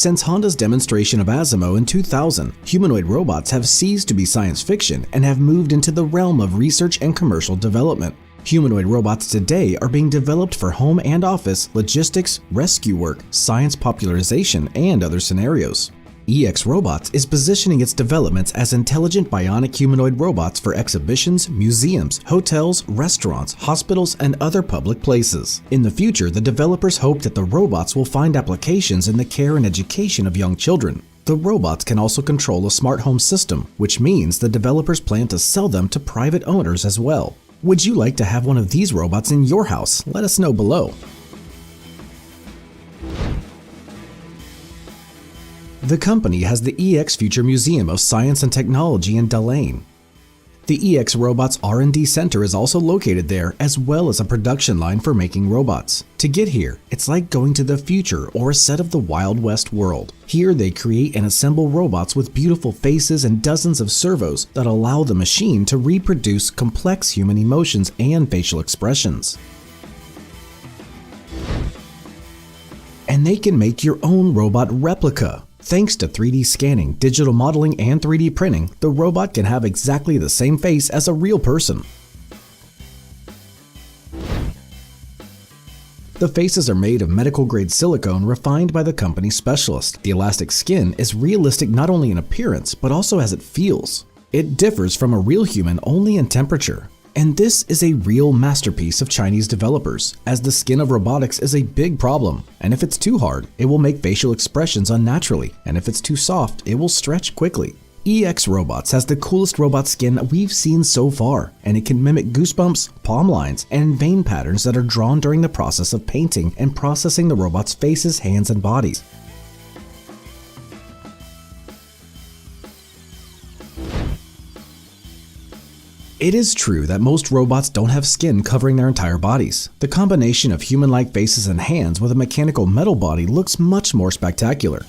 Since Honda's demonstration of Asimo in 2000, humanoid robots have ceased to be science fiction and have moved into the realm of research and commercial development. Humanoid robots today are being developed for home and office, logistics, rescue work, science popularization, and other scenarios. EX Robots is positioning its developments as intelligent bionic humanoid robots for exhibitions, museums, hotels, restaurants, hospitals, and other public places. In the future, the developers hope that the robots will find applications in the care and education of young children. The robots can also control a smart home system, which means the developers plan to sell them to private owners as well. Would you like to have one of these robots in your house? Let us know below. The company has the EX Future Museum of Science and Technology in Delaine. The EX Robots R&D Center is also located there, as well as a production line for making robots. To get here, it's like going to the future or a set of the Wild West world. Here they create and assemble robots with beautiful faces and dozens of servos that allow the machine to reproduce complex human emotions and facial expressions. And they can make your own robot replica. Thanks to 3D scanning, digital modeling, and 3D printing, the robot can have exactly the same face as a real person. The faces are made of medical-grade silicone refined by the company's specialist. The elastic skin is realistic not only in appearance, but also as it feels. It differs from a real human only in temperature. And this is a real masterpiece of Chinese developers, as the skin of robotics is a big problem, and if it's too hard, it will make facial expressions unnaturally, and if it's too soft, it will stretch quickly. EX Robots has the coolest robot skin we've seen so far, and it can mimic goosebumps, palm lines, and vein patterns that are drawn during the process of painting and processing the robot's faces, hands, and bodies. It is true that most robots don't have skin covering their entire bodies. The combination of human-like faces and hands with a mechanical metal body looks much more spectacular.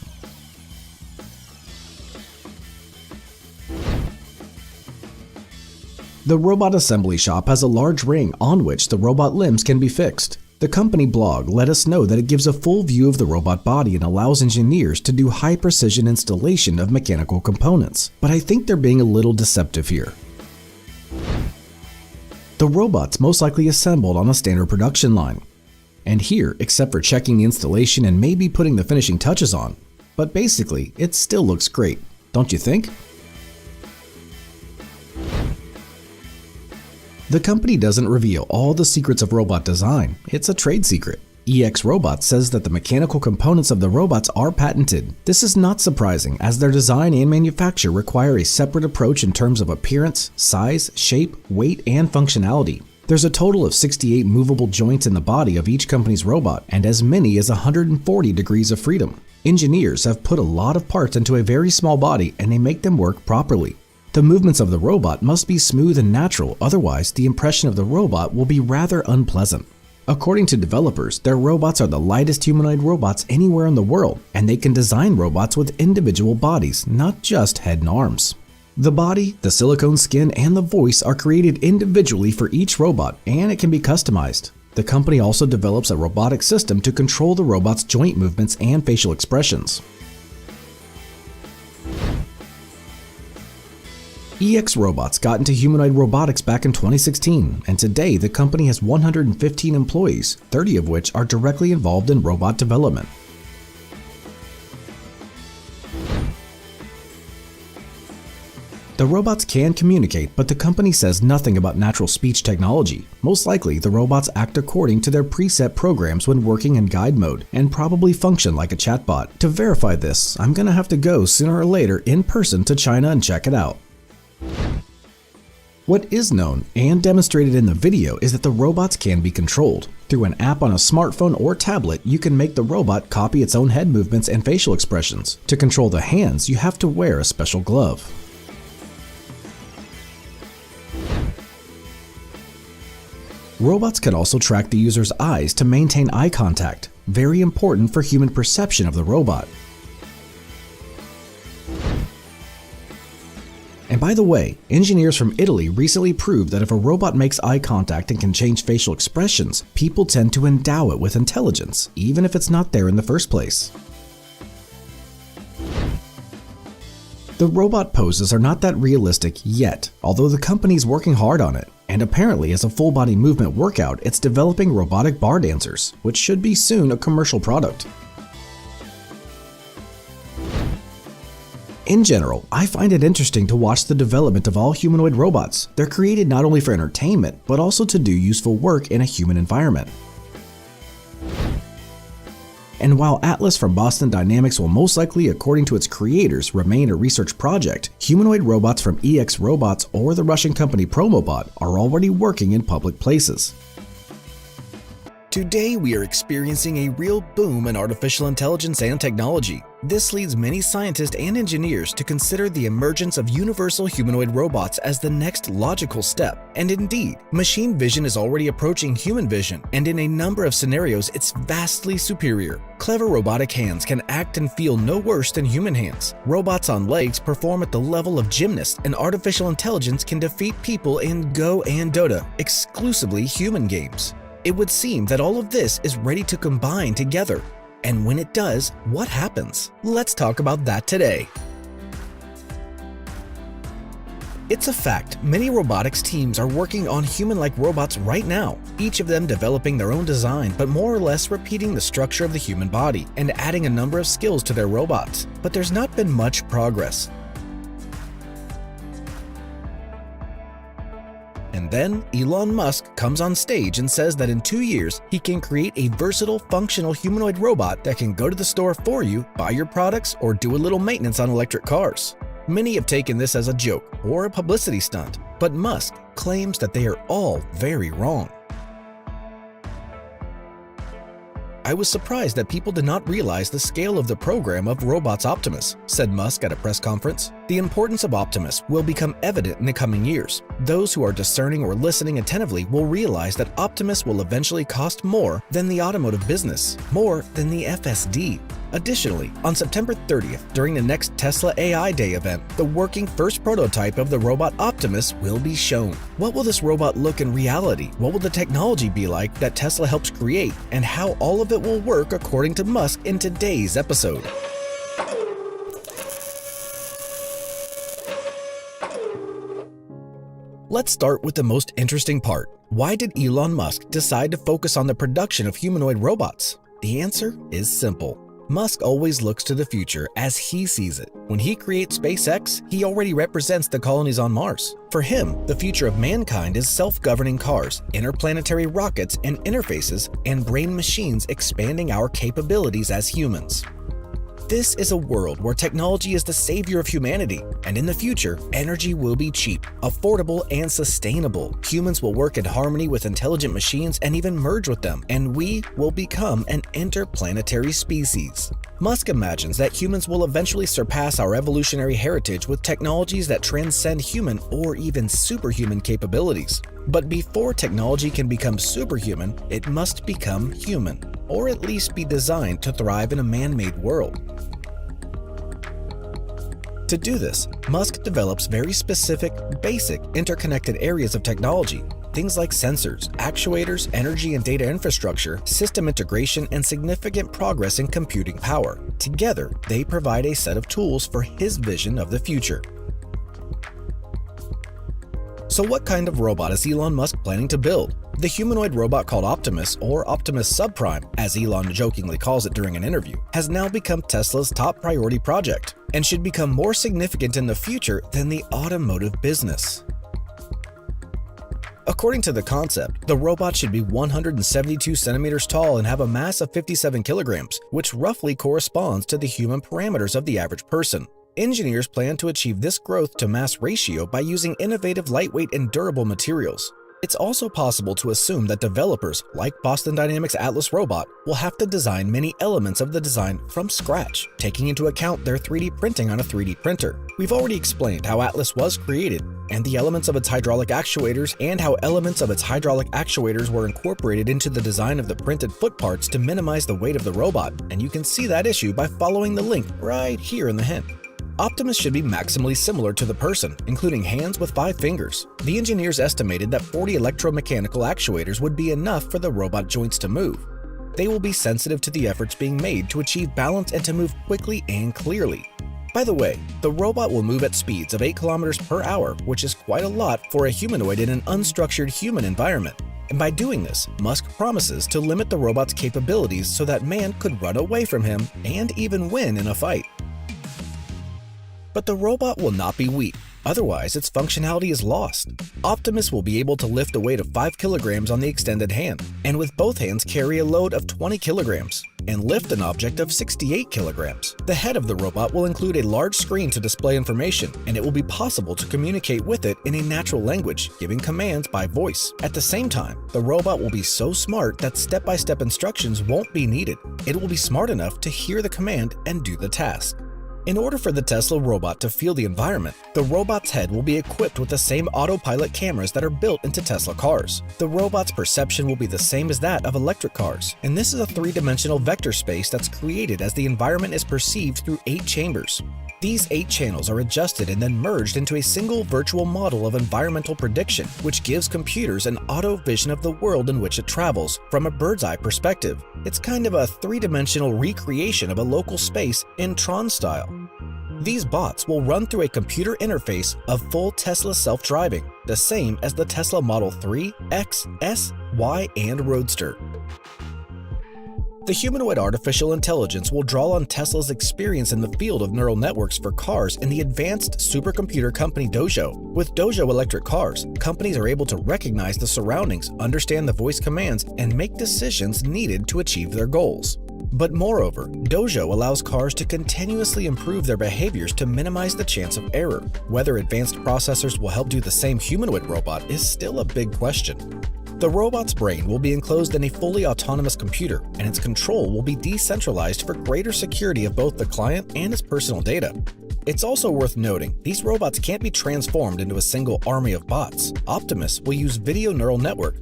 The robot assembly shop has a large ring on which the robot limbs can be fixed. The company blog let us know that it gives a full view of the robot body and allows engineers to do high-precision installation of mechanical components, but I think they're being a little deceptive here. The robot's most likely assembled on a standard production line. And here, except for checking the installation and maybe putting the finishing touches on, but basically, it still looks great, don't you think? The company doesn't reveal all the secrets of robot design, it's a trade secret. EX Robots says that the mechanical components of the robots are patented. This is not surprising, as their design and manufacture require a separate approach in terms of appearance, size, shape, weight, and functionality. There's a total of 68 movable joints in the body of each company's robot, and as many as 140 degrees of freedom. Engineers have put a lot of parts into a very small body, and they make them work properly. The movements of the robot must be smooth and natural, otherwise the impression of the robot will be rather unpleasant. According to developers, their robots are the lightest humanoid robots anywhere in the world, and they can design robots with individual bodies, not just head and arms. The body, the silicone skin, and the voice are created individually for each robot, and it can be customized. The company also develops a robotic system to control the robot's joint movements and facial expressions. EX Robots got into humanoid robotics back in 2016, and today the company has 115 employees, 30 of which are directly involved in robot development. The robots can communicate, but the company says nothing about natural speech technology. Most likely, the robots act according to their preset programs when working in guide mode, and probably function like a chatbot. To verify this, I'm gonna have to go sooner or later in person to China and check it out. What is known and demonstrated in the video is that the robots can be controlled. Through an app on a smartphone or tablet, you can make the robot copy its own head movements and facial expressions. To control the hands, you have to wear a special glove. Robots can also track the user's eyes to maintain eye contact, very important for human perception of the robot. And by the way, engineers from Italy recently proved that if a robot makes eye contact and can change facial expressions, people tend to endow it with intelligence, even if it's not there in the first place. The robot poses are not that realistic yet, although the company's working hard on it. And apparently as a full-body movement workout, it's developing robotic bar dancers, which should be soon a commercial product. In general, I find it interesting to watch the development of all humanoid robots. They're created not only for entertainment, but also to do useful work in a human environment. And while Atlas from Boston Dynamics will most likely, according to its creators, remain a research project, humanoid robots from EX Robots or the Russian company Promobot are already working in public places. Today, we are experiencing a real boom in artificial intelligence and technology. This leads many scientists and engineers to consider the emergence of universal humanoid robots as the next logical step. And indeed, machine vision is already approaching human vision, and in a number of scenarios, it's vastly superior. Clever robotic hands can act and feel no worse than human hands. Robots on legs perform at the level of gymnasts, and artificial intelligence can defeat people in Go and Dota, exclusively human games. It would seem that all of this is ready to combine together. And when it does, what happens? Let's talk about that today. It's a fact, many robotics teams are working on human-like robots right now, each of them developing their own design but more or less repeating the structure of the human body and adding a number of skills to their robots. But there's not been much progress. And then Elon Musk comes on stage and says that in 2 years, he can create a versatile, functional humanoid robot that can go to the store for you, buy your products, or do a little maintenance on electric cars. Many have taken this as a joke or a publicity stunt, but Musk claims that they are all very wrong. I was surprised that people did not realize the scale of the program of robots Optimus, said Musk at a press conference. The importance of Optimus will become evident in the coming years. Those who are discerning or listening attentively will realize that Optimus will eventually cost more than the automotive business, more than the FSD. Additionally, on September 30th, during the next Tesla AI Day event, the working first prototype of the robot Optimus will be shown. What will this robot look in reality? What will the technology be like that Tesla helps create? And how all of it will work according to Musk in today's episode. Let's start with the most interesting part. Why did Elon Musk decide to focus on the production of humanoid robots? The answer is simple. Musk always looks to the future as he sees it. When he creates SpaceX, he already represents the colonies on Mars. For him, the future of mankind is self-governing cars, interplanetary rockets and interfaces, and brain machines expanding our capabilities as humans. This is a world where technology is the savior of humanity, and in the future, energy will be cheap, affordable, and sustainable. Humans will work in harmony with intelligent machines and even merge with them, and we will become an interplanetary species. Musk imagines that humans will eventually surpass our evolutionary heritage with technologies that transcend human or even superhuman capabilities. But before technology can become superhuman, it must become human, or at least be designed to thrive in a man-made world. To do this, Musk develops very specific, basic, interconnected areas of technology. Things like sensors, actuators, energy and data infrastructure, system integration, and significant progress in computing power. Together, they provide a set of tools for his vision of the future. So what kind of robot is Elon Musk planning to build? The humanoid robot called Optimus, or Optimus Subprime, as Elon jokingly calls it during an interview, has now become Tesla's top priority project, and should become more significant in the future than the automotive business. According to the concept, the robot should be 172 centimeters tall and have a mass of 57 kilograms, which roughly corresponds to the human parameters of the average person. Engineers plan to achieve this growth to mass ratio by using innovative, lightweight, and durable materials. It's also possible to assume that developers, like Boston Dynamics' Atlas robot, will have to design many elements of the design from scratch, taking into account their 3D printing on a 3D printer. We've already explained how Atlas was created, and the elements of its hydraulic actuators, and how elements of its hydraulic actuators were incorporated into the design of the printed foot parts to minimize the weight of the robot, and you can see that issue by following the link right here in the hint. Optimus should be maximally similar to the person, including hands with 5 fingers. The engineers estimated that 40 electromechanical actuators would be enough for the robot joints to move. They will be sensitive to the efforts being made to achieve balance and to move quickly and clearly. By the way, the robot will move at speeds of 8 kilometers per hour, which is quite a lot for a humanoid in an unstructured human environment. And by doing this, Musk promises to limit the robot's capabilities so that man could run away from him and even win in a fight. But the robot will not be weak. Otherwise, its functionality is lost. Optimus will be able to lift a weight of 5 kilograms on the extended hand, and with both hands carry a load of 20 kilograms, and lift an object of 68 kilograms. The head of the robot will include a large screen to display information, and it will be possible to communicate with it in a natural language, giving commands by voice. At the same time, the robot will be so smart that step-by-step instructions won't be needed. It will be smart enough to hear the command and do the task. In order for the Tesla robot to feel the environment, the robot's head will be equipped with the same autopilot cameras that are built into Tesla cars. The robot's perception will be the same as that of electric cars, and this is a three-dimensional vector space that's created as the environment is perceived through 8 chambers. These 8 channels are adjusted and then merged into a single virtual model of environmental prediction, which gives computers an auto vision of the world in which it travels from a bird's-eye perspective. It's kind of a three-dimensional recreation of a local space in Tron style. These bots will run through a computer interface of full Tesla self-driving, the same as the Tesla Model 3, X, S, Y, and Roadster. The humanoid artificial intelligence will draw on Tesla's experience in the field of neural networks for cars in the advanced supercomputer company Dojo. With Dojo electric cars, companies are able to recognize the surroundings, understand the voice commands, and make decisions needed to achieve their goals. But moreover, Dojo allows cars to continuously improve their behaviors to minimize the chance of error. Whether advanced processors will help do the same humanoid robot is still a big question. The robot's brain will be enclosed in a fully autonomous computer, and its control will be decentralized for greater security of both the client and his personal data. It's also worth noting, these robots can't be transformed into a single army of bots. Optimus will use video neural network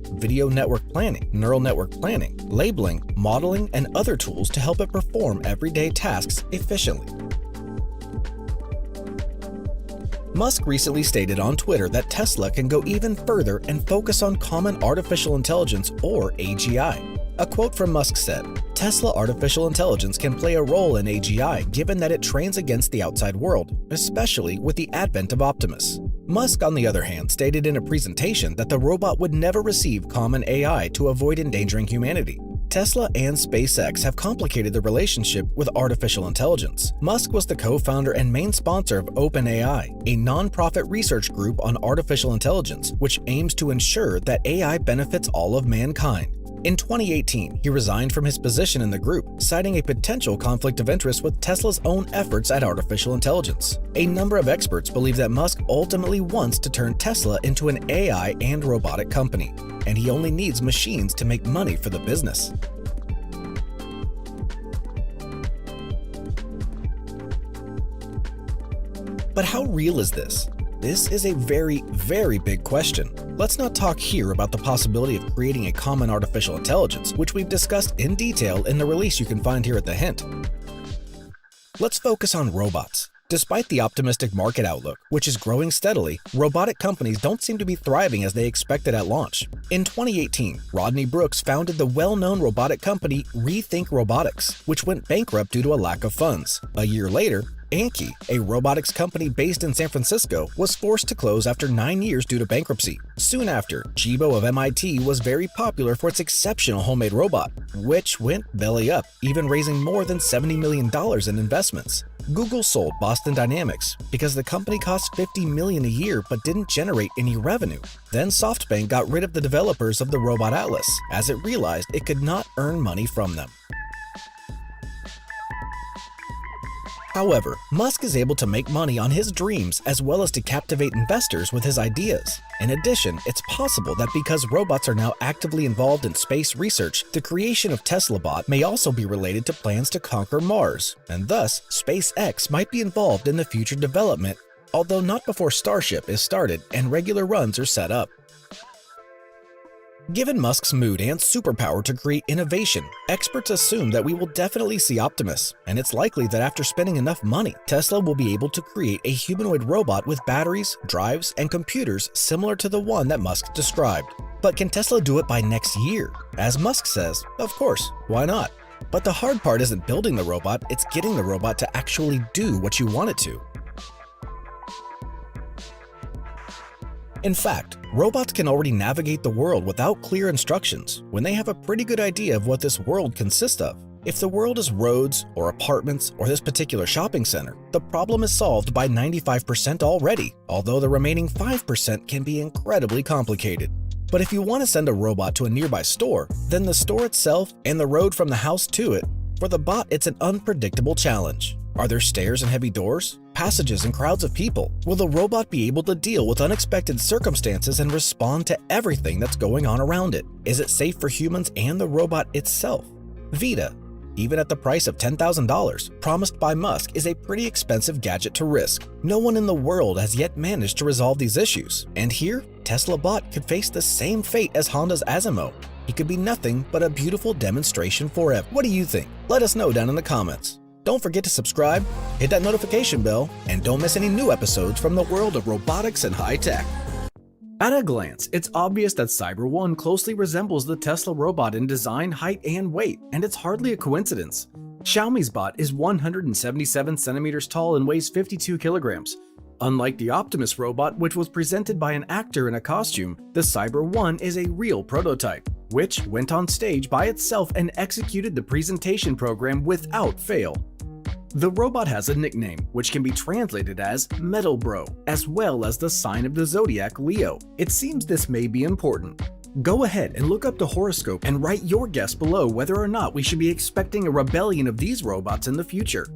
planning, neural network planning, labeling, modeling, and other tools to help it perform everyday tasks efficiently. Musk recently stated on Twitter that Tesla can go even further and focus on Common Artificial Intelligence, or AGI. A quote from Musk said, "Tesla artificial intelligence can play a role in AGI given that it trains against the outside world, especially with the advent of Optimus." Musk, on the other hand, stated in a presentation that the robot would never receive common AI to avoid endangering humanity. Tesla and SpaceX have complicated the relationship with artificial intelligence. Musk was the co-founder and main sponsor of OpenAI, a non-profit research group on artificial intelligence, which aims to ensure that AI benefits all of mankind. In 2018, he resigned from his position in the group, citing a potential conflict of interest with Tesla's own efforts at artificial intelligence. A number of experts believe that Musk ultimately wants to turn Tesla into an AI and robotic company, and he only needs machines to make money for the business. But how real is this? This is a very, very big question. Let's not talk here about the possibility of creating a common artificial intelligence, which we've discussed in detail in the release you can find here at the hint. Let's focus on robots. Despite the optimistic market outlook, which is growing steadily, robotic companies don't seem to be thriving as they expected at launch. In 2018, Rodney Brooks founded the well-known robotic company Rethink Robotics, which went bankrupt due to a lack of funds. A year later, Anki, a robotics company based in San Francisco, was forced to close after 9 years due to bankruptcy. Soon after, Jibo of MIT was very popular for its exceptional homemade robot, which went belly up, even raising more than $70 million in investments. Google sold Boston Dynamics because the company cost $50 million a year but didn't generate any revenue. Then SoftBank got rid of the developers of the Robot Atlas, as it realized it could not earn money from them. However, Musk is able to make money on his dreams as well as to captivate investors with his ideas. In addition, it's possible that because robots are now actively involved in space research, the creation of TeslaBot may also be related to plans to conquer Mars, and thus SpaceX might be involved in the future development, although not before Starship is started and regular runs are set up. Given Musk's mood and superpower to create innovation, experts assume that we will definitely see Optimus, and it's likely that after spending enough money, Tesla will be able to create a humanoid robot with batteries, drives, and computers similar to the one that Musk described. But can Tesla do it by next year? As Musk says, of course, why not? But the hard part isn't building the robot, it's getting the robot to actually do what you want it to. In fact, robots can already navigate the world without clear instructions when they have a pretty good idea of what this world consists of. If the world is roads, or apartments, or this particular shopping center, the problem is solved by 95% already, although the remaining 5% can be incredibly complicated. But if you want to send a robot to a nearby store, then the store itself and the road from the house to it, for the bot it's an unpredictable challenge. Are there stairs and heavy doors? Passages and crowds of people? Will the robot be able to deal with unexpected circumstances and respond to everything that's going on around it? Is it safe for humans and the robot itself? Vita, even at the price of $10,000, promised by Musk, is a pretty expensive gadget to risk. No one in the world has yet managed to resolve these issues. And here, Tesla Bot could face the same fate as Honda's Asimo. He could be nothing but a beautiful demonstration forever. What do you think? Let us know down in the comments. Don't forget to subscribe, hit that notification bell, and don't miss any new episodes from the world of robotics and high tech. At a glance, it's obvious that Cyber 1 closely resembles the Tesla robot in design, height, and weight, and it's hardly a coincidence. Xiaomi's bot is 177 centimeters tall and weighs 52 kilograms. Unlike the Optimus robot, which was presented by an actor in a costume, the Cyber 1 is a real prototype, which went on stage by itself and executed the presentation program without fail. The robot has a nickname, which can be translated as Metal Bro, as well as the sign of the zodiac Leo. It seems this may be important. Go ahead and look up the horoscope and write your guess below whether or not we should be expecting a rebellion of these robots in the future.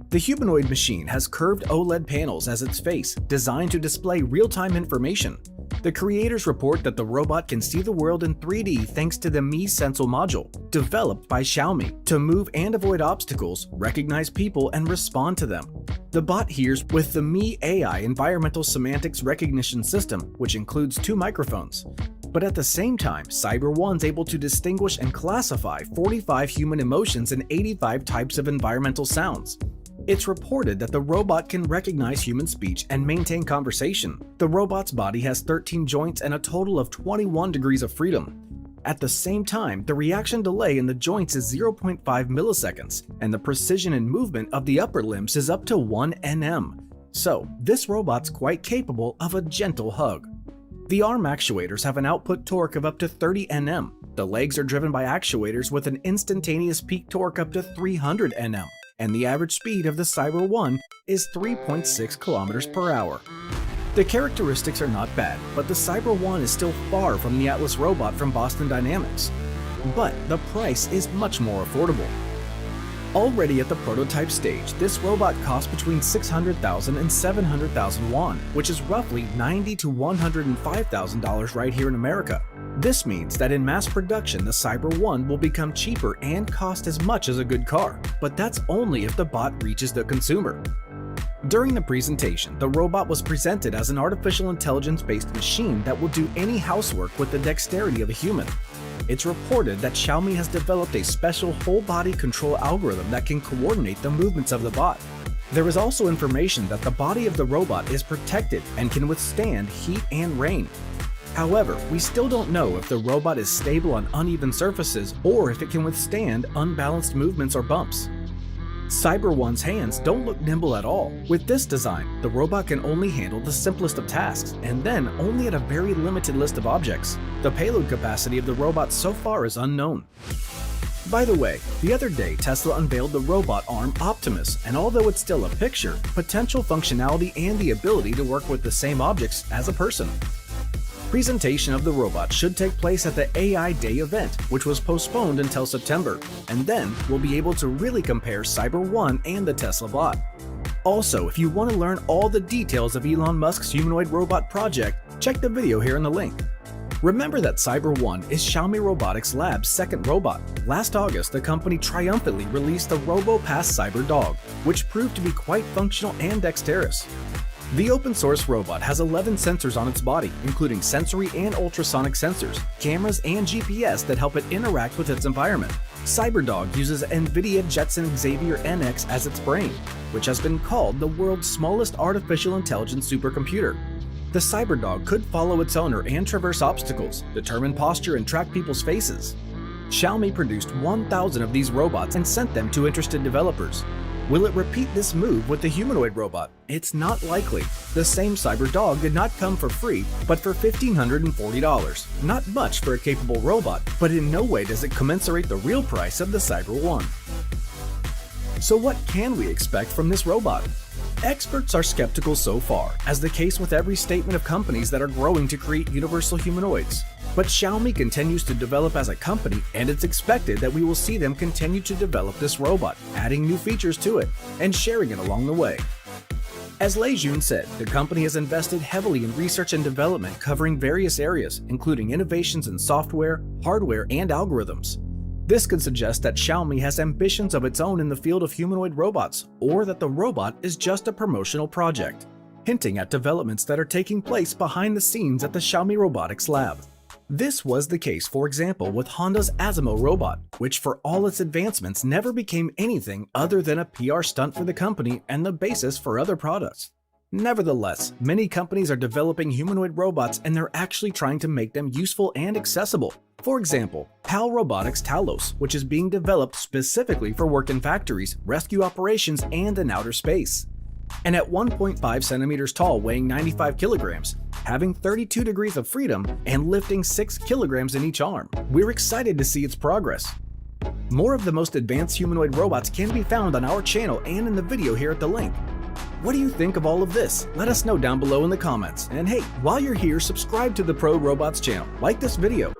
The humanoid machine has curved OLED panels as its face, designed to display real-time information. The creators report that the robot can see the world in 3D thanks to the Mi Sensor module, developed by Xiaomi, to move and avoid obstacles, recognize people, and respond to them. The bot hears with the Mi AI Environmental Semantics Recognition System, which includes 2 microphones. But at the same time, Cyber 1's able to distinguish and classify 45 human emotions and 85 types of environmental sounds. It's reported that the robot can recognize human speech and maintain conversation. The robot's body has 13 joints and a total of 21 degrees of freedom. At the same time, the reaction delay in the joints is 0.5 milliseconds, and the precision and movement of the upper limbs is up to 1 nm. So, this robot's quite capable of a gentle hug. The arm actuators have an output torque of up to 30 nm. The legs are driven by actuators with an instantaneous peak torque up to 300 nm. And the average speed of the Cyber 1 is 3.6 kilometers per hour. The characteristics are not bad, but the Cyber 1 is still far from the Atlas robot from Boston Dynamics. But the price is much more affordable. Already at the prototype stage, this robot costs between 600,000 and 700,000 won, which is roughly $90,000 to $105,000 right here in America. This means that in mass production, the Cyber 1 will become cheaper and cost as much as a good car, but that's only if the bot reaches the consumer. During the presentation, the robot was presented as an artificial intelligence-based machine that will do any housework with the dexterity of a human. It's reported that Xiaomi has developed a special whole-body control algorithm that can coordinate the movements of the bot. There is also information that the body of the robot is protected and can withstand heat and rain. However, we still don't know if the robot is stable on uneven surfaces or if it can withstand unbalanced movements or bumps. Cyber 1's hands don't look nimble at all. With this design, the robot can only handle the simplest of tasks, and then only at a very limited list of objects. The payload capacity of the robot so far is unknown. By the way, the other day Tesla unveiled the robot arm Optimus, and although it's still a picture, potential functionality and the ability to work with the same objects as a person. Presentation of the robot should take place at the AI Day event, which was postponed until September, and then we'll be able to really compare Cyber 1 and the Tesla bot. Also, if you want to learn all the details of Elon Musk's humanoid robot project, check the video here in the link. Remember that Cyber 1 is Xiaomi Robotics Lab's second robot. Last August, the company triumphantly released the RoboPass Cyber Dog, which proved to be quite functional and dexterous. The open-source robot has 11 sensors on its body, including sensory and ultrasonic sensors, cameras, and GPS that help it interact with its environment. CyberDog uses NVIDIA Jetson Xavier NX as its brain, which has been called the world's smallest artificial intelligence supercomputer. The CyberDog could follow its owner and traverse obstacles, determine posture, and track people's faces. Xiaomi produced 1,000 of these robots and sent them to interested developers. Will it repeat this move with the humanoid robot? It's not likely. The same cyber dog did not come for free, but for $1,540. Not much for a capable robot, but in no way does it commensurate the real price of the Cyber One. So what can we expect from this robot? Experts are skeptical so far, as the case with every statement of companies that are growing to create universal humanoids. But Xiaomi continues to develop as a company, and it's expected that we will see them continue to develop this robot, adding new features to it, and sharing it along the way. As Lei Jun said, the company has invested heavily in research and development covering various areas, including innovations in software, hardware, and algorithms. This could suggest that Xiaomi has ambitions of its own in the field of humanoid robots, or that the robot is just a promotional project, hinting at developments that are taking place behind the scenes at the Xiaomi Robotics Lab. This was the case, for example, with Honda's Asimo robot, which for all its advancements never became anything other than a PR stunt for the company and the basis for other products. Nevertheless, many companies are developing humanoid robots and they're actually trying to make them useful and accessible. For example, PAL Robotics Talos, which is being developed specifically for work in factories, rescue operations, and in outer space. And at 1.5 centimeters tall, weighing 95 kilograms, having 32 degrees of freedom, and lifting 6 kilograms in each arm, we're excited to see its progress. More of the most advanced humanoid robots can be found on our channel and in the video here at the link. What do you think of all of this? Let us know down below in the comments. And hey, while you're here, subscribe to the Pro Robots channel, like this video.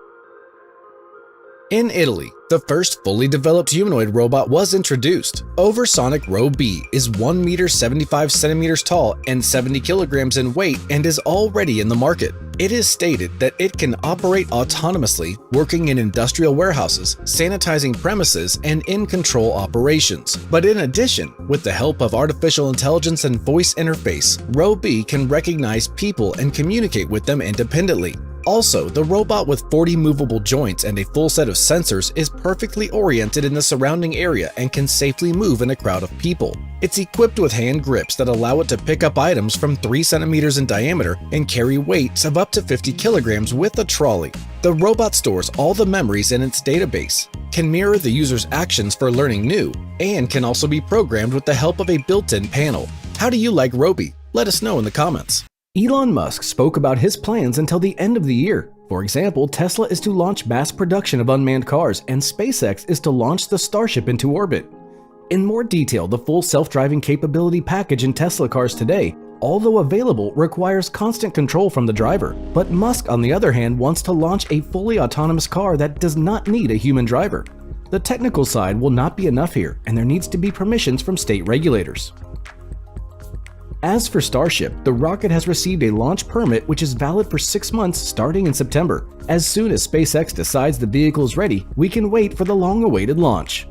In Italy, the first fully developed humanoid robot was introduced. Oversonic Rob is 1 meter 75 centimeters tall and 70 kilograms in weight and is already in the market. It is stated that it can operate autonomously, working in industrial warehouses, sanitizing premises, and in-control operations. But in addition, with the help of artificial intelligence and voice interface, Rob can recognize people and communicate with them independently. Also, the robot with 40 movable joints and a full set of sensors is perfectly oriented in the surrounding area and can safely move in a crowd of people. It's equipped with hand grips that allow it to pick up items from 3 centimeters in diameter and carry weights of up to 50 kilograms with a trolley. The robot stores all the memories in its database, can mirror the user's actions for learning new, and can also be programmed with the help of a built-in panel. How do you like Roby? Let us know in the comments. Elon Musk spoke about his plans until the end of the year. For example, Tesla is to launch mass production of unmanned cars, and SpaceX is to launch the Starship into orbit. In more detail, the full self-driving capability package in Tesla cars today, although available, requires constant control from the driver. But Musk, on the other hand, wants to launch a fully autonomous car that does not need a human driver. The technical side will not be enough here, and there needs to be permissions from state regulators. As for Starship, the rocket has received a launch permit which is valid for 6 months starting in September. As soon as SpaceX decides the vehicle is ready, we can wait for the long-awaited launch.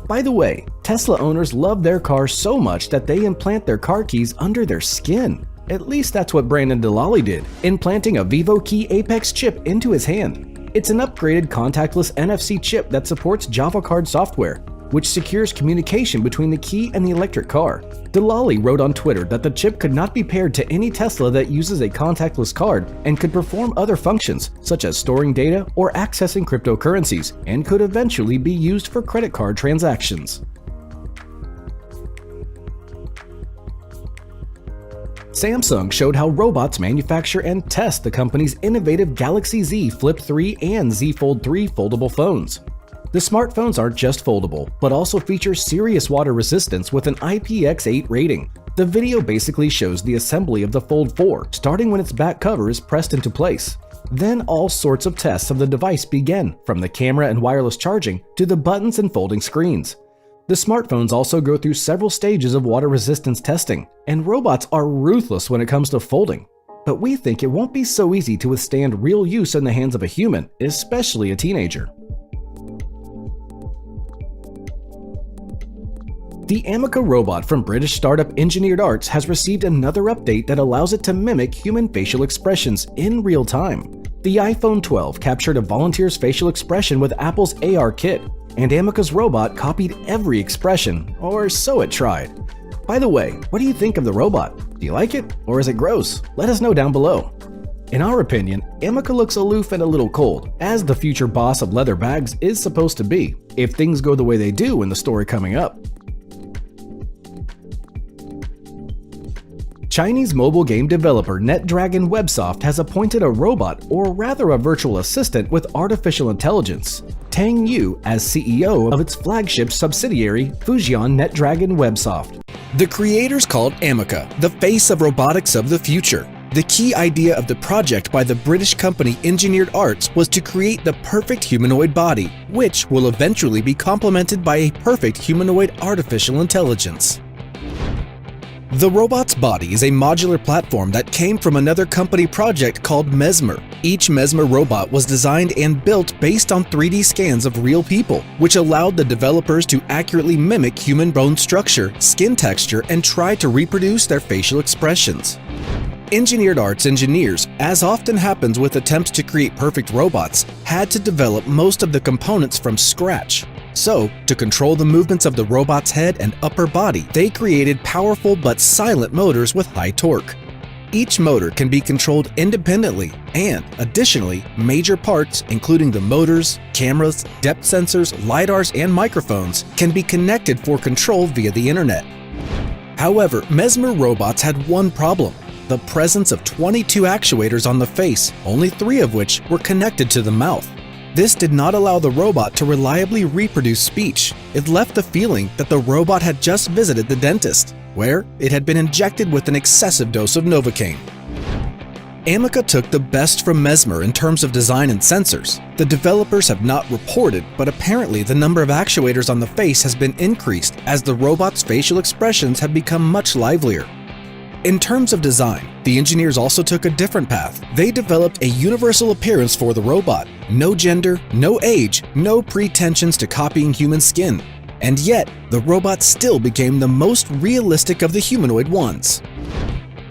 By the way, Tesla owners love their cars so much that they implant their car keys under their skin. At least that's what Brandon Delali did, implanting a VivoKey Apex chip into his hand. It's an upgraded contactless NFC chip that supports Java Card software, which secures communication between the key and the electric car. Delali wrote on Twitter that the chip could not be paired to any Tesla that uses a contactless card and could perform other functions, such as storing data or accessing cryptocurrencies, and could eventually be used for credit card transactions. Samsung showed how robots manufacture and test the company's innovative Galaxy Z Flip 3 and Z Fold 3 foldable phones. The smartphones aren't just foldable, but also feature serious water resistance with an IPX8 rating. The video basically shows the assembly of the Fold 4, starting when its back cover is pressed into place. Then all sorts of tests of the device begin, from the camera and wireless charging to the buttons and folding screens. The smartphones also go through several stages of water resistance testing, and robots are ruthless when it comes to folding. But we think it won't be so easy to withstand real use in the hands of a human, especially a teenager. The Amica robot from British startup Engineered Arts has received another update that allows it to mimic human facial expressions in real time. The iPhone 12 captured a volunteer's facial expression with Apple's AR kit, and Amica's robot copied every expression, or so it tried. By the way, what do you think of the robot? Do you like it, or is it gross? Let us know down below. In our opinion, Ameca looks aloof and a little cold, as the future boss of leather bags is supposed to be, if things go the way they do in the story coming up. Chinese mobile game developer NetDragon Websoft has appointed a robot, or rather a virtual assistant with artificial intelligence, Tang Yu, as CEO of its flagship subsidiary, Fujian NetDragon Websoft. The creators called Ameca the face of robotics of the future. The key idea of the project by the British company Engineered Arts was to create the perfect humanoid body, which will eventually be complemented by a perfect humanoid artificial intelligence. The robot's body is a modular platform that came from another company project called Mesmer. Each Mesmer robot was designed and built based on 3D scans of real people, which allowed the developers to accurately mimic human bone structure, skin texture, and try to reproduce their facial expressions. Engineered Arts engineers, as often happens with attempts to create perfect robots, had to develop most of the components from scratch. So, to control the movements of the robot's head and upper body, they created powerful but silent motors with high torque. Each motor can be controlled independently, and, additionally, major parts, including the motors, cameras, depth sensors, lidars, and microphones, can be connected for control via the internet. However, Mesmer robots had one problem: the presence of 22 actuators on the face, only 3 of which were connected to the mouth. This did not allow the robot to reliably reproduce speech. It left the feeling that the robot had just visited the dentist, where it had been injected with an excessive dose of Novocaine. Ameca took the best from Mesmer in terms of design and sensors. The developers have not reported, but apparently the number of actuators on the face has been increased as the robot's facial expressions have become much livelier. In terms of design, the engineers also took a different path. They developed a universal appearance for the robot. No gender, no age, no pretensions to copying human skin. And yet, the robot still became the most realistic of the humanoid ones.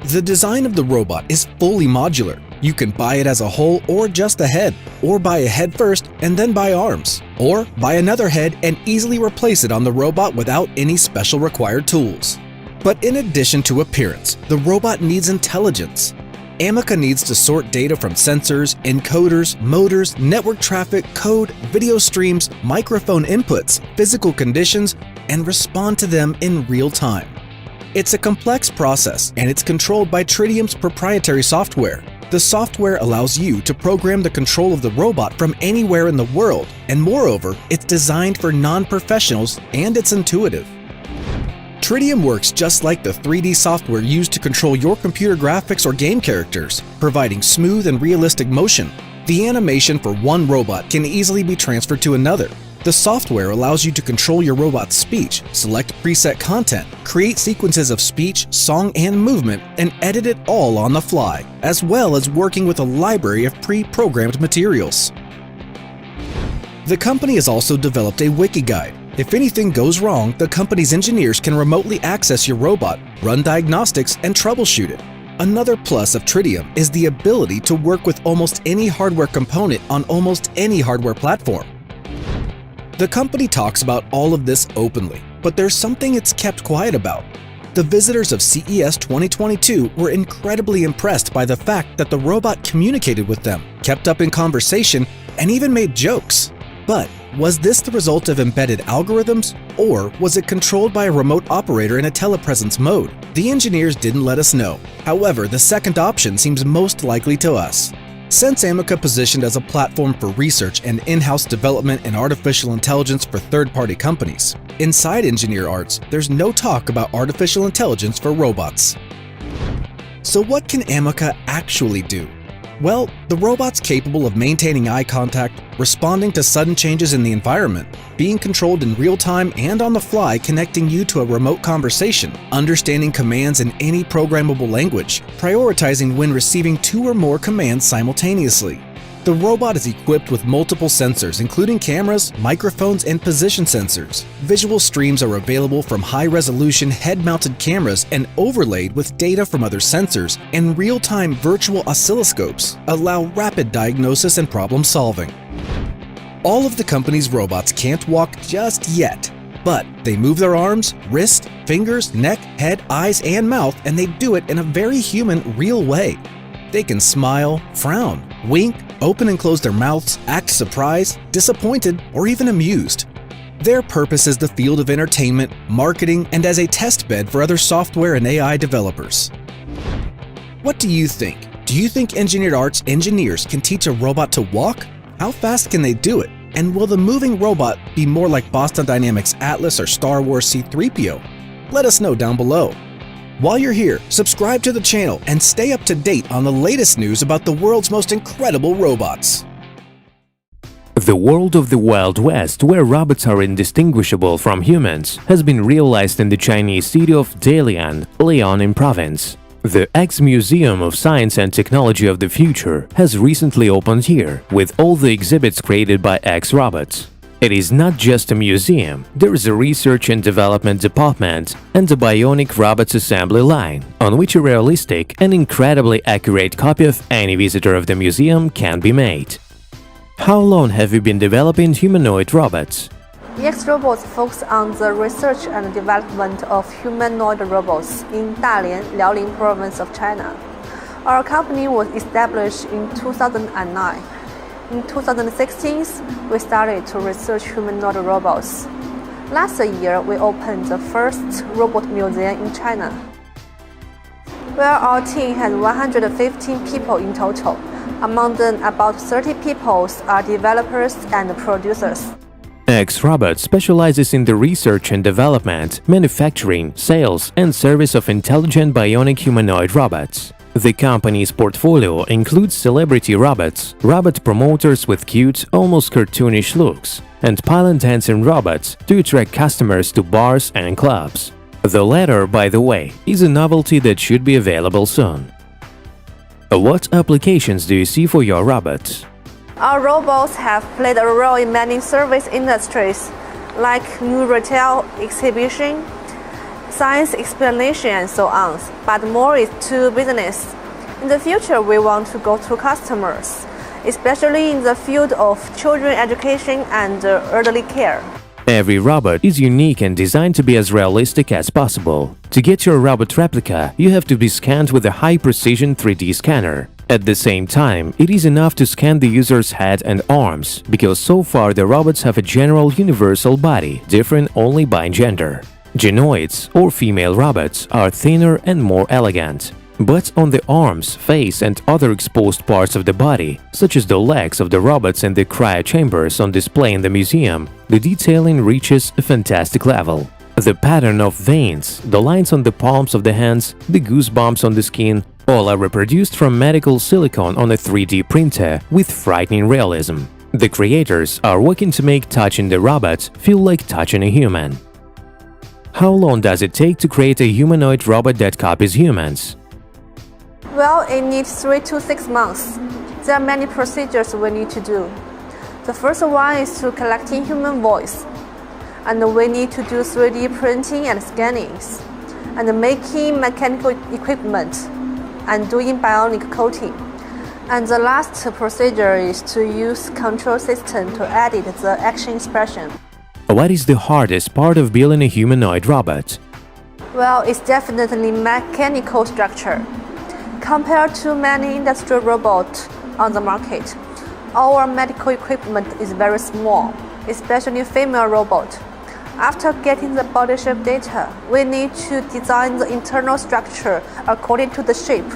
The design of the robot is fully modular. You can buy it as a whole or just a head, or buy a head first and then buy arms, or buy another head and easily replace it on the robot without any special required tools. But in addition to appearance, the robot needs intelligence. Ameca needs to sort data from sensors, encoders, motors, network traffic, code, video streams, microphone inputs, physical conditions, and respond to them in real time. It's a complex process, and it's controlled by Tritium's proprietary software. The software allows you to program the control of the robot from anywhere in the world, and moreover, it's designed for non-professionals and it's intuitive. Tritium works just like the 3D software used to control your computer graphics or game characters, providing smooth and realistic motion. The animation for one robot can easily be transferred to another. The software allows you to control your robot's speech, select preset content, create sequences of speech, song, and movement, and edit it all on the fly, as well as working with a library of pre-programmed materials. The company has also developed a wiki guide. If anything goes wrong, the company's engineers can remotely access your robot, run diagnostics, and troubleshoot it. Another plus of Tritium is the ability to work with almost any hardware component on almost any hardware platform. The company talks about all of this openly, but there's something it's kept quiet about. The visitors of CES 2022 were incredibly impressed by the fact that the robot communicated with them, kept up in conversation, and even made jokes. But was this the result of embedded algorithms, or was it controlled by a remote operator in a telepresence mode? The engineers didn't let us know. However, the second option seems most likely to us. Since Ameca positioned as a platform for research and in-house development in artificial intelligence for third-party companies, inside Engineered Arts, there's no talk about artificial intelligence for robots. So what can Ameca actually do? Well, the robot's capable of maintaining eye contact, responding to sudden changes in the environment, being controlled in real time and on the fly, connecting you to a remote conversation, understanding commands in any programmable language, prioritizing when receiving 2 or more commands simultaneously. The robot is equipped with multiple sensors, including cameras, microphones, and position sensors. Visual streams are available from high-resolution head-mounted cameras and overlaid with data from other sensors, and real-time virtual oscilloscopes allow rapid diagnosis and problem-solving. All of the company's robots can't walk just yet, but they move their arms, wrists, fingers, neck, head, eyes, and mouth, and they do it in a very human, real way. They can smile, frown, wink, open and close their mouths, act surprised, disappointed, or even amused. Their purpose is the field of entertainment, marketing, and as a test bed for other software and AI developers. What do you think? Do you think engineered arts engineers can teach a robot to walk? How fast can they do it? And will the moving robot be more like Boston Dynamics Atlas or Star Wars C-3PO? Let us know down below. While you're here, subscribe to the channel and stay up to date on the latest news about the world's most incredible robots. The world of the Wild West, where robots are indistinguishable from humans, has been realized in the Chinese city of Dalian, Liaoning province. The X Museum of Science and Technology of the Future has recently opened here, with all the exhibits created by X robots. It is not just a museum, there is a research and development department and a bionic robots assembly line, on which a realistic and incredibly accurate copy of any visitor of the museum can be made. How long have you been developing humanoid robots? EX Robots focus on the research and development of humanoid robots in Dalian, Liaoning province of China. Our company was established in 2009. In 2016, we started to research humanoid robots. Last year, we opened the first robot museum in China, where our team has 115 people in total. Among them, about 30 people are developers and producers. X Robot specializes in the research and development, manufacturing, sales, and service of intelligent bionic humanoid robots. The company's portfolio includes celebrity robots, robot promoters with cute, almost cartoonish looks, and pilot-dancing robots to attract customers to bars and clubs. The latter, by the way, is a novelty that should be available soon. What applications do you see for your robots? Our robots have played a role in many service industries, like new retail exhibition, science explanation, and so on, but more is to business. In the future, we want to go to customers, especially in the field of children education and elderly care. Every robot is unique and designed to be as realistic as possible. To get your robot replica, you have to be scanned with a high-precision 3D scanner. At the same time, it is enough to scan the user's head and arms, because so far the robots have a general universal body, different only by gender. Humanoids, or female robots, are thinner and more elegant. But on the arms, face, and other exposed parts of the body, such as the legs of the robots and the cryo chambers on display in the museum, the detailing reaches a fantastic level. The pattern of veins, the lines on the palms of the hands, the goosebumps on the skin, all are reproduced from medical silicone on a 3D printer with frightening realism. The creators are working to make touching the robot feel like touching a human. How long does it take to create a humanoid robot that copies humans? Well, it needs 3 to 6 months. There are many procedures we need to do. The first one is to collecting human voice, and we need to do 3D printing and scannings, and making mechanical equipment, and doing bionic coating. And the last procedure is to use control system to edit the action expression. What is the hardest part of building a humanoid robot? Well, it's definitely mechanical structure. Compared to many industrial robots on the market, our medical equipment is very small, especially female robot. After getting the body shape data, we need to design the internal structure according to the shape.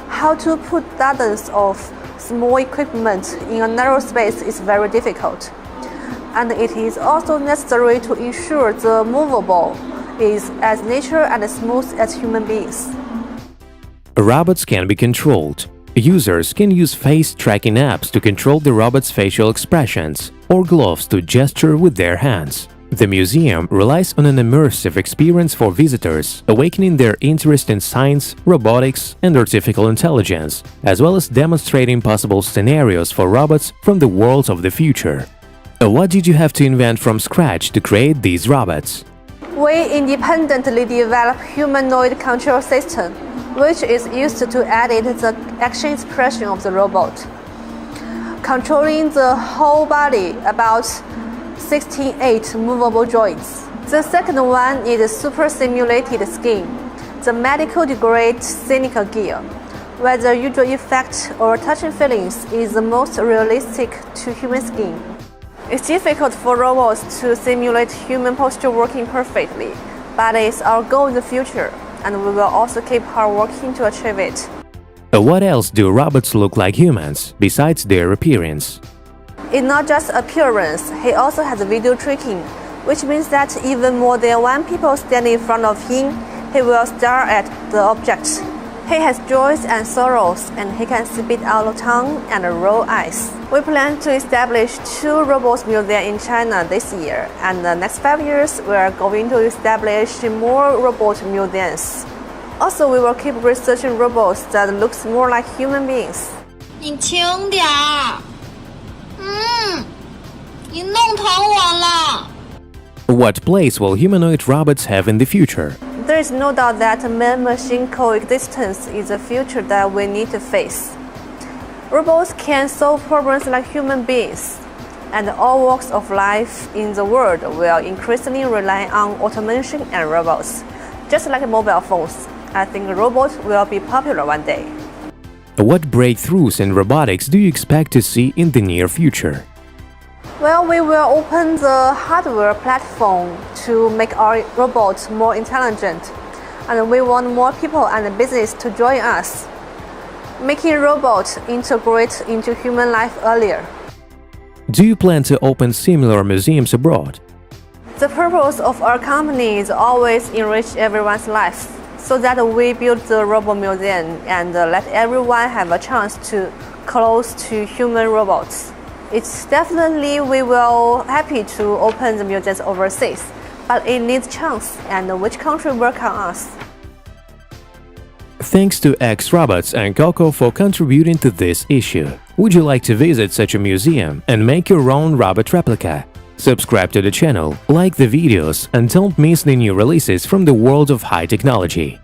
How to put dozens of small equipment in a narrow space is very difficult. And it is also necessary to ensure the movable is as natural and smooth as human beings. Robots can be controlled. Users can use face-tracking apps to control the robot's facial expressions, or gloves to gesture with their hands. The museum relies on an immersive experience for visitors, awakening their interest in science, robotics, and artificial intelligence, as well as demonstrating possible scenarios for robots from the world of the future. What did you have to invent from scratch to create these robots? We independently develop humanoid control system, which is used to edit the action expression of the robot, controlling the whole body, about 68 movable joints. The second one is super simulated skin, the medical grade silica gear, whether usual effect or touching feelings is the most realistic to human skin. It's difficult for robots to simulate human posture working perfectly, but it's our goal in the future, and we will also keep hard working to achieve it. What else do robots look like humans, besides their appearance? It's not just appearance, he also has video tracking, which means that even more than one people standing in front of him, he will stare at the object. He has joys and sorrows, and he can spit out the tongue and roll eyes. We plan to establish 2 robots museums in China this year, and the next 5 years we are going to establish more robot museums. Also, we will keep researching robots that looks more like human beings. 你轻点儿，你弄疼我了。 What place will humanoid robots have in the future? There is no doubt that man-machine coexistence is a future that we need to face. Robots can solve problems like human beings, and all walks of life in the world will increasingly rely on automation and robots. Just like mobile phones, I think robots will be popular one day. What breakthroughs in robotics do you expect to see in the near future? Well, we will open the hardware platform to make our robots more intelligent, and we want more people and business to join us, making robots integrate into human life earlier. Do you plan to open similar museums abroad? The purpose of our company is always enrich everyone's life, so that we build the robot museum and let everyone have a chance to close to human robots. It's definitely we will happy to open the museums overseas, but it needs chance and which country work on us. Thanks to X Robots and Coco for contributing to this issue. Would you like to visit such a museum and make your own robot replica? Subscribe to the channel, like the videos, and don't miss the new releases from the world of high technology.